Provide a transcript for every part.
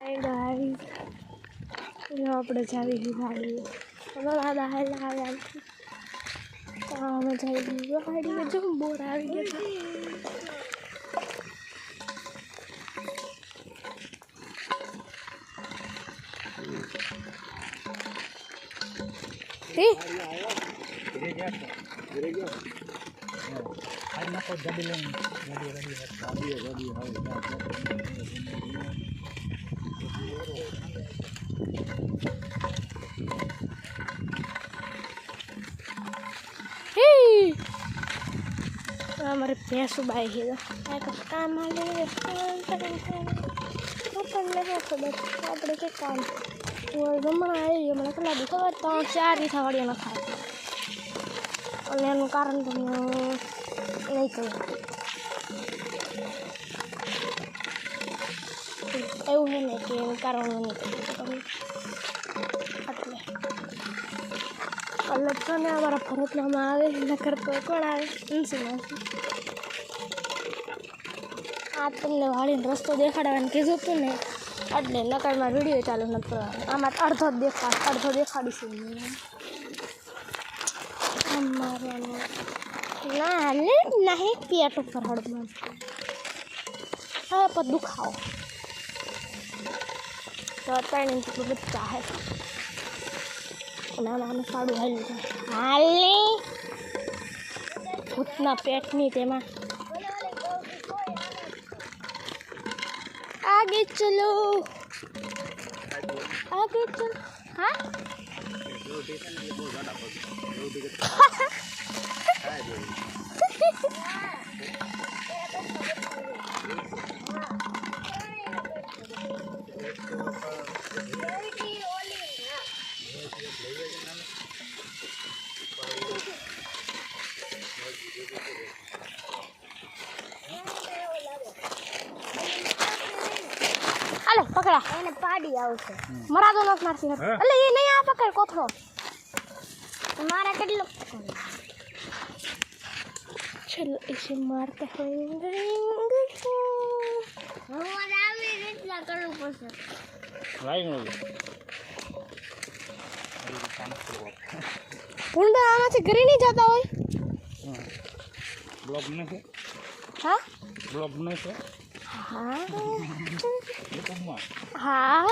guys यहाँ पर Xavi की गाड़ी हमारा दाहल आया कहाँ में जाएगी गाड़ी में जो बोर आ गया था आज ना कोई गाड़ी लेंगे गाड़ी हमारे पैसों बाई है काम अपने के काम गमन आई मैंने कहा खबर 3-4 ही था वाड़िया खा और कारण तो नहीं कहूँ એવું है ને કે કારણ નહીં કહ્યું એટલે ને અમારા ભરતનામાં આવે નકર તો કોણ આવે ઇન્સ્યુરન્સ આ તમને વાળીને રસ્તો દેખાડવાનું કીધું હતું ને એટલે નકરમાં વિડીયો ચાલુ નથી કરવાનો આમાં અડધો દેખાડીશું અમારે ના લે નહીં પેટ ઉપર હળમાં હવે પર દુખાવો તો અત્યારે એટલું બચ્ચા હે નાનું સાડું હાલ્યું હાલે ભૂતના પેટની તેમાં आगे चलो हाँ पकड़ा मैंने पाड़ी आवશે मरा दो नस मारसी अरे ये नहीं आ पकड़ कोथरो मारा કેટલો चलो इसे मारते होंगे हमारा आवे इतना करવું પડશે લાઈન હો પુંડા આમાંથી ઘરે નહીં જતા હોય બ્લોક ને છે હા બ્લોક ને છે हाँ हाँ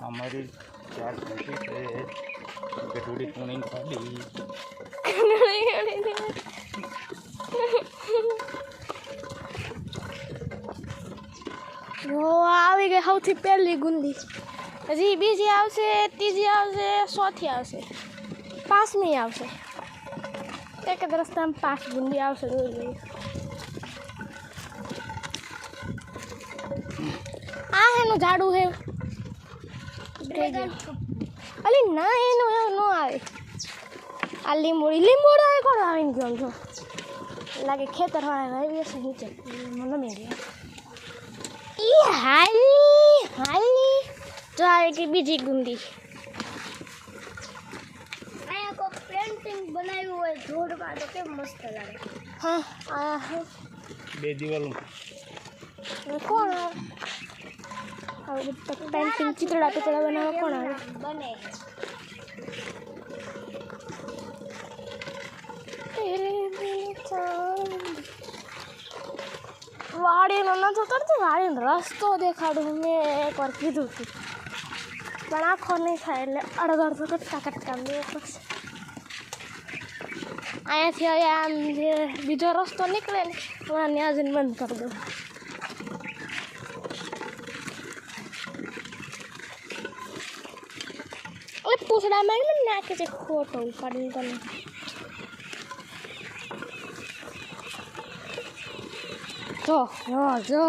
हमारी 4 घंटे से गठोड़ी पुणे खाली वो આવી ગઈ સૌથી પહેલી ગુંદી હજી બીજી આવશે ત્રીજી આવશે ચોથી આવશે પાંચમી આવશે એક જ રસ્તામાં 5 ગુંદી આવશે જોઈ આ એનું ઝાડું હે અલી ના એનું એવું ન આવે આ લીંબોડી આવે કોણ આવીને ગયો જો લાગે ખેતર વાળા આવી હશે નીચે મને મેં ઈ હાલી तो आएगी बीजी गुंदी आया को पेंटिंग बनाई हुई है जोड़ का तो क्या मस्त लगे हाँ आया है बे दीवालों कौन है और तक पेंटिंग चित्रड़ा बना कौन है बने वाड़ी ना तो करते वाड़ी रस्तो देखाड़ू मैं एक बार कीधु थी પણ આખો નહીં થાય એટલે અડધો કટકા બે પછી અહીંયાથી હવે આમ જે બીજો રસ્તો નીકળે ને હમણાં ત્યાં જઈને બંધ કરી દઉં એટલે પૂછડામાં ને નાખે છે ખોટો ઉપાડીને તમે જો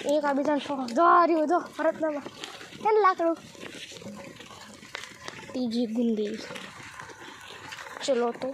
एक आ बीजा जो जो भरतनामा है लाकड़ू तीजी गुंदी चलो तो